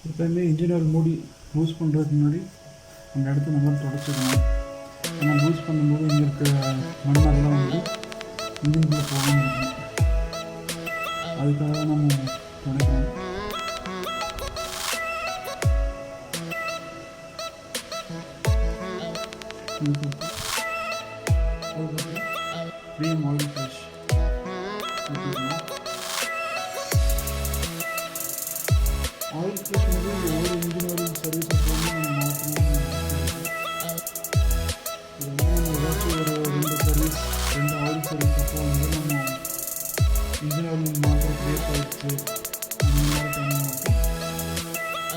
எப்போயுமே engine oil மூடி use பண்ணுறதுக்கு முன்னாடி அந்த இடத்த நல்லா தொடச்சிக்கணும். ஏன்னா யூஸ் பண்ணும்போது இங்கே இருக்க மண்ணெல்லாம் வந்து இன்ஜினுக்குள்ளே போகாமல் இருக்கணும். அதுக்காக தான் நம்ம துடைக்கணும். அதுக்கப்புறம் cream oil fresh oil fresh வந்து ஒவ்வொரு இன்ஜின் ஆயில் சர்வீஸ் எப்போவுமே நம்ம மாற்றணும். ஏதாச்சும் ஒரு 2 சர்வீஸ் 2 ஆயில் சர்வீஸ் அப்போ வந்து நம்ம இன்ஜின் ஆயில் மாற்ற பிரேக் ஆயிடுச்சு அந்த மாதிரி டைம் மட்டும்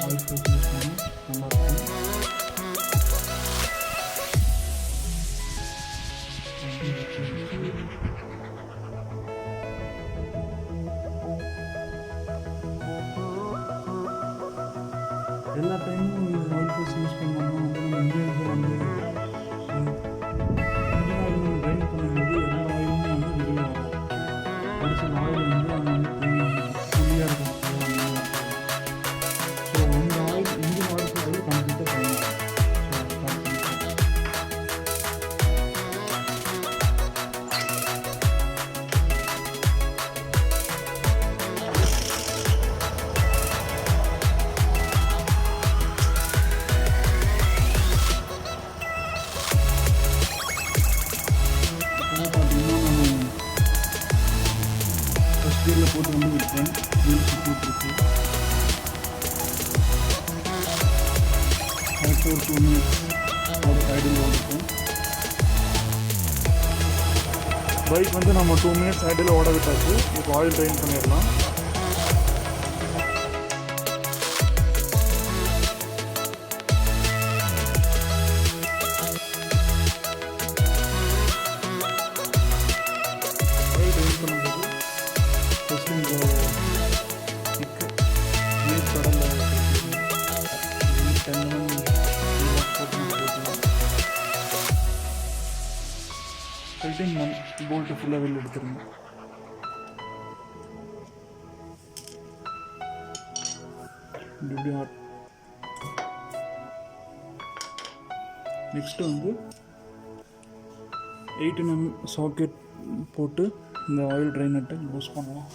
ஆயில் ஃப்ரெஷ் யூஸ் பண்ணால் நல்லாயிருக்கும். எல்லா டைமும் ஆயில் ஃப்ரெஷ் யூஸ் பண்ணோம்னா வந்து நம்ம இன்ஜினுக்கு வந்து இன்ஜின் ஆயில் நம்ம ட்ரைன் பண்ணும்போது எல்லா ஆயிலுமே வந்து வெளியே வரும். ஒரு சில ஆயில் வந்து அவங்க வந்து புள்ளியாக இருக்கும். ஸோ அந்த ஆயில் இன்ஜின் ஆயில் ஃப்ரெஷ் கம்ப்ளீட்டாக பண்ணலாம். ஃபஸ்ட் கியரில் போட்டு வந்து விட்டேன். வீல் சுற்றிட்டுருக்கு. அடுத்து ஒரு 2 மினிட்ஸ் ஒரு ஐடில் ஓடிட்டேன். பைக் வந்து நம்ம 2 மினிட்ஸ் ஐடில் ஓட விட்டாச்சு. இப்போ ஆயில் ட்ரைன் பண்ணிடலாம். ஆயில் ட்ரைன் பண்ணும்போது ஃபஸ்ட்டு இந்த கிக்கு நீர் கடலில் 10 டைட்டின் போல்ட்டு ஃபுல்லாக வெளில எடுத்துருங்க. இப்படி நெக்ஸ்ட்டு வந்து 8mm சாக்கெட் போட்டு இந்த ஆயில் ட்ரைனட்டை யூஸ் பண்ணலாம்.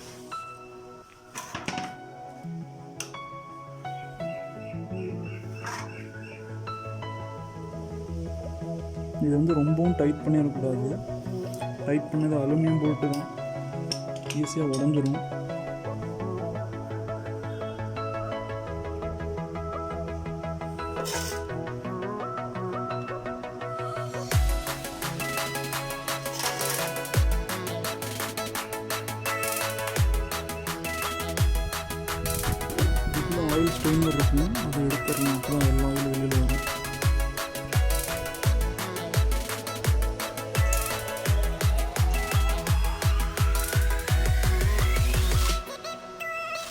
இது வந்து ரொம்பவும் டைட் பண்ணிடக்கூடாது. டைட் பண்ணது அலுமினியம் போல்ட்டு தான், ஈஸியாக உடஞ்சிரும். இதில் ஆயில் ஸ்ட்ரெயினர் இருக்கும், அதை எடுத்துடலாம். அப்புறம் எல்லா ஆயில் வெளியில் வரும்.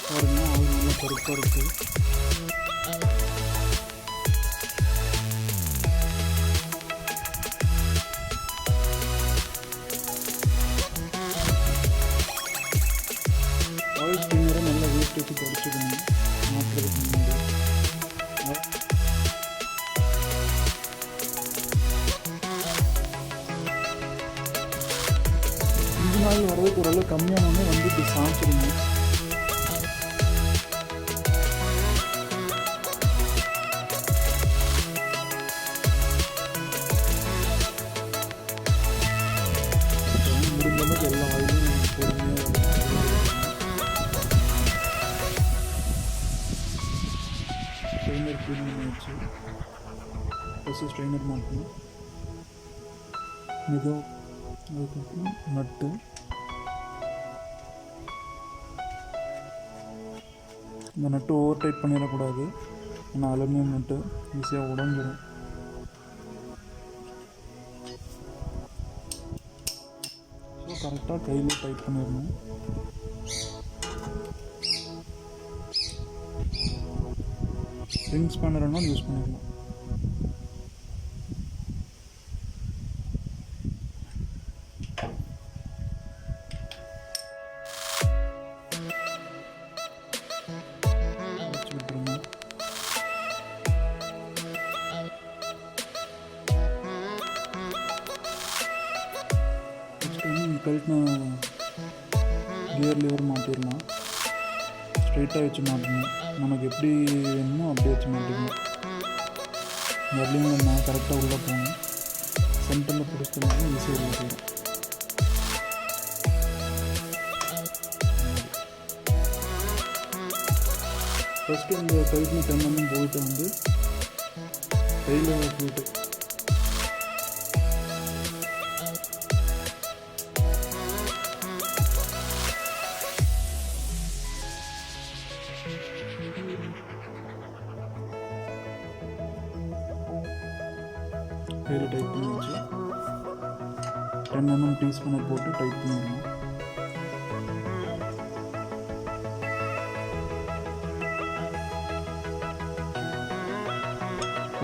பாருங்க, ஆயில் நல்லா கருப்பாக இருக்குது. ஆயில் ஸ்பின்னரை நல்லா வெயிட் வச்சு தொடச்சிக்கணும் மாற்றுறதுக்கு முன்னாடி. இன்ஜின் ஆயில் வரதுக்கு ஓரளவு கம்மியானோடனே வந்து இப்படி சாய்ச்சிடுங்க. முடிஞ்சளவுக்கு எல்லா ஆயிலும் பொறுமையாக ஸ்ட்ரெயினர் க்ளீன் பண்ணி வச்சு ஃபஸ்ட்டு ஸ்ட்ரெயினர் மாட்டணும். அதுக்கப்புறம் நட்டு, இந்த நட்டு ஓவர் டைட் பண்ணிடக்கூடாது. ஏன்னா அலுமினியம் நட்டு ஈஸியாக உடஞ்சிடும். ஸோ கரெக்டாக கையில் டைட் பண்ணிடணும். ரிங் ஸ்பேனர்னா யூஸ் பண்ணிடலாம். வச்சு விட்டுருங்க. கழட்டின கியர் லிவர் மாட்டிடலாம். ஸ்ட்ரைட்டாக வச்சு மாட்டணும். நமக்கு எப்படி வேணுமோ அப்படியே வச்சு மாட்டிக்கணும். வரலையும் நான் கரெக்டாக உள்ளே போகணும். சென்டரில் பிடிச்சதுனால ஈஸியாக உள்ள போயிடும். ஃபஸ்ட்டு இந்த கழுத்து 10 mm போல்ட்டை வந்து கையில் வச்சுட்டு கையில் டைட் பண்ணி வச்சு 10 mm டீஸ்பூனை போட்டு டைட் பண்ணிடணும்.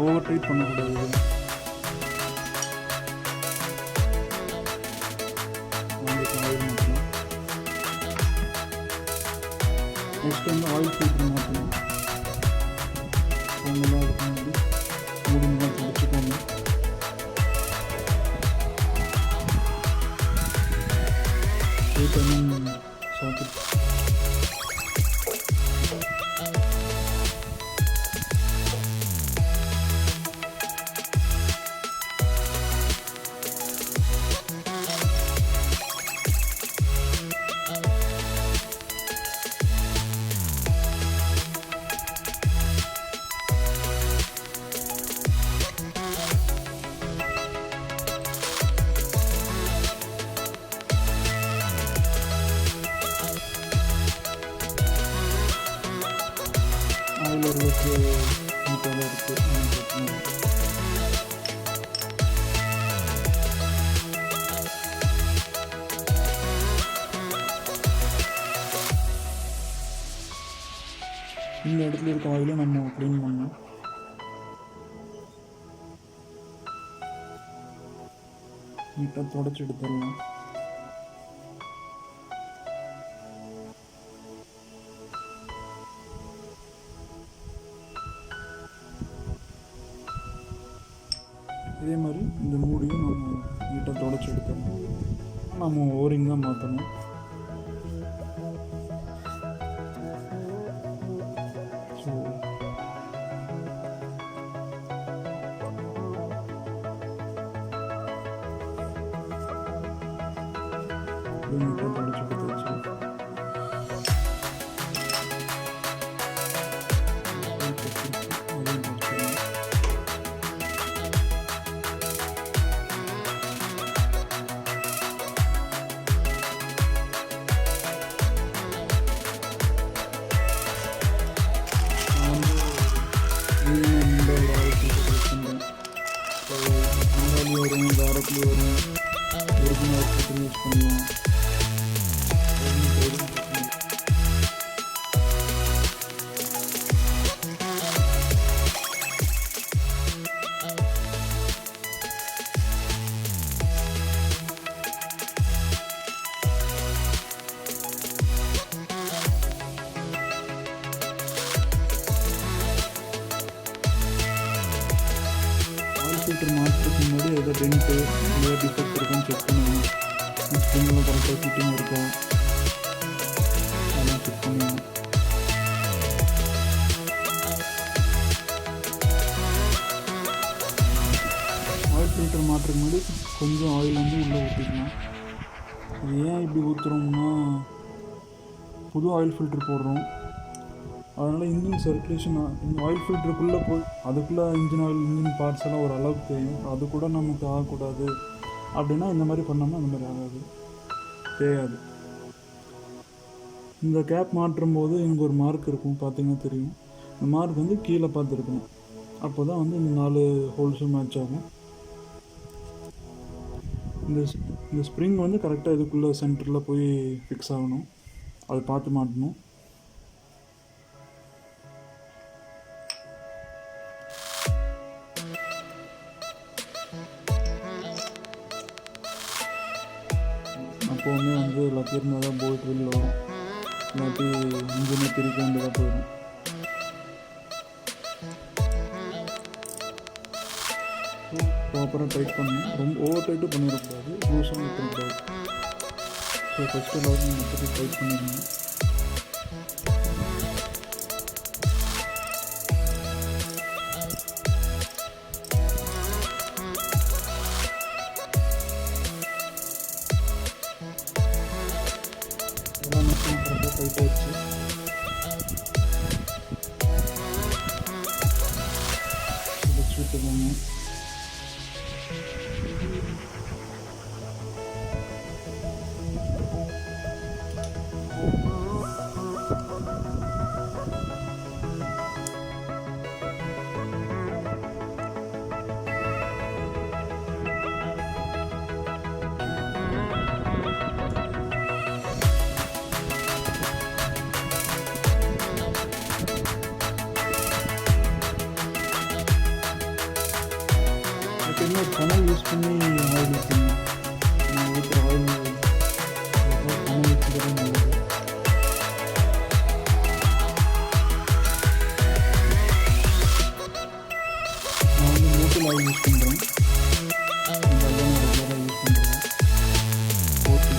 ஓவர் டைட் பண்ணக்கூடாது. ஆயில் மாற்றணும். நெக்ஸ்ட் வந்து ஆயில் ஃபில்டர் மாற்றணும். அவங்களாம் அதுக்கு முன்னாடி மூடிலாம் துடைச்சிக்கோங்க. சாக்கெட் ஆயில் ஓரளவுக்கு நீட்டாக தான் இருக்குது. இந்த இடத்துல இருக்க ஆயிலை நம்ம க்ளீன் பண்ணணும். நீட்டாக தொடச்சி எடுத்துடலாம். இதே மாதிரி இந்த மூடியும் நம்ம நீட்டாக தொடச்சி எடுத்துடணும். நம்ம ஓரிங் தான் மாற்றணும். ஸோ நீட்டாக தொடச்சி எடுத்தாச்சு. வரும், டைரக்ட்லி வரும், ஒரிஜினல் யூஸ் பண்ணலாம். ஃபில்டர் மாற்றுறதுக்கு முன்னாடி எதாவது டென்ட்டு எதாவது டிஃபெக்ட் இருக்கான்னு செக் பண்ணணும். ஸ்ப்ரிங்கெல்லாம் கரெக்டாக ஃபிட்டிங் இருக்கா அதெல்லாம் செக் பண்ணணும். ஆயில் ஃபில்டர் மாற்றுறதுக்கு முன்னாடி கொஞ்சம் ஆயில் வந்து உள்ளே ஊற்றிக்கலாம். அது ஏன் இப்படி ஊற்றுறோம்னா, புது ஆயில் ஃபில்டர் போடுறோம். அதனால் இன்ஜின் சர்க்குலேஷன் இந்த ஆயில் ஃபில்டருக்குள்ளே போய் அதுக்குள்ளே இன்ஜின் ஆயில் இன்ஜின் பார்ட்ஸ் எல்லாம் ஒரு அளவுக்கு தெரியும். அது கூட நமக்கு ஆகக்கூடாது. அப்படின்னா இந்த மாதிரி பண்ணோம்னா அந்த மாதிரி ஆகாது, தேயாது. இந்த கேப் மாற்றும் போது இங்கே ஒரு மார்க் இருக்கும், பார்த்தீங்கன்னா தெரியும். இந்த மார்க் வந்து கீழே பார்த்துருக்கணும். அப்போ தான் வந்து இந்த 4 ஹோல்ஸும் மேட்ச் ஆகும். இந்த ஸ்ப்ரிங் வந்து கரெக்டாக இதுக்குள்ளே சென்டரில் போய் ஃபிக்ஸ் ஆகணும். அதை பார்த்து மாட்டணும். அப்போவுமே வந்து லக்கு இருந்தால் தான் போல்ட் வெளியில் வரும், இல்லாட்டி இன்ஜினை பிரிக்க வேண்டியதாக போயிடும். ப்ராப்பராக டைட் பண்ணணும். ரொம்ப ஓவர் டைட்டும் பண்ணிடக்கூடாது, லூஸாக விட்டுறக்கூடாது. ஸோ ஃபஸ்ட்டு எல்லாரும் மொத்தத்தை டைப் பண்ணிடுங்க. எல்லாம் மட்டும் டைப் ஆயிடுச்சு. விட்டுக்கோங்க. எப்பயுமே ஒரு ஃபனல் யூஸ் பண்ணி ஆயில் ஊற்றணும். நான் ஊற்றுற ஆயில் ஃபனல் வச்சுக்கிறது நல்லது. நான் வந்து மூட்டில் ஆயில் யூஸ் பண்ணுறேன். இந்த ஆயில் நான் ரெகுலராக யூஸ் பண்ணுறேன். ஓகே,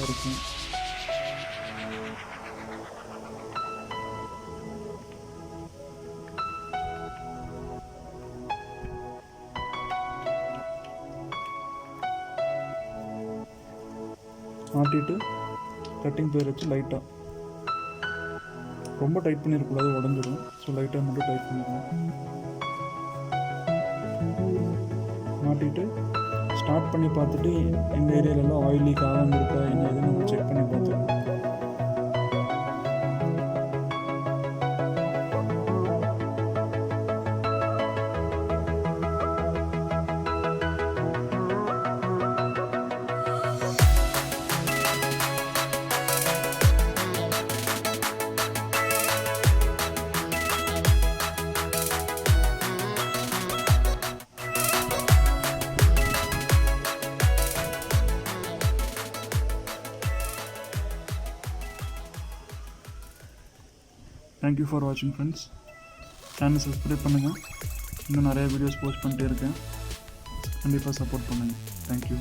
இருக்கும். மாட்டிட்டு கட்டிங் பேர் வச்சு லைட்டாக, ரொம்ப டைட் பண்ணிடக்கூடாது, உடஞ்சிடும். ஸோ லைட்டாக மட்டும் டைட் பண்ணிடணும். மாட்டிட்டு ஸ்டார்ட் பண்ணி பார்த்துட்டு இந்த ஏரியாலெல்லாம் ஆயில் லீக் ஆகாமல் இருக்கா என்ன எதுன்னு நம்ம செக் பண்ணி பார்த்துக்கணும். தேங்க்யூ ஃபார் வாட்சிங் ஃப்ரெண்ட்ஸ். சேனல் சப்ஸ்கிரைப் பண்ணுங்கள். இன்னும் நிறைய வீடியோஸ் போஸ்ட் பண்ணிட்டே இருக்கேன். கண்டிப்பாக சப்போர்ட் பண்ணுங்கள். தேங்க்யூ.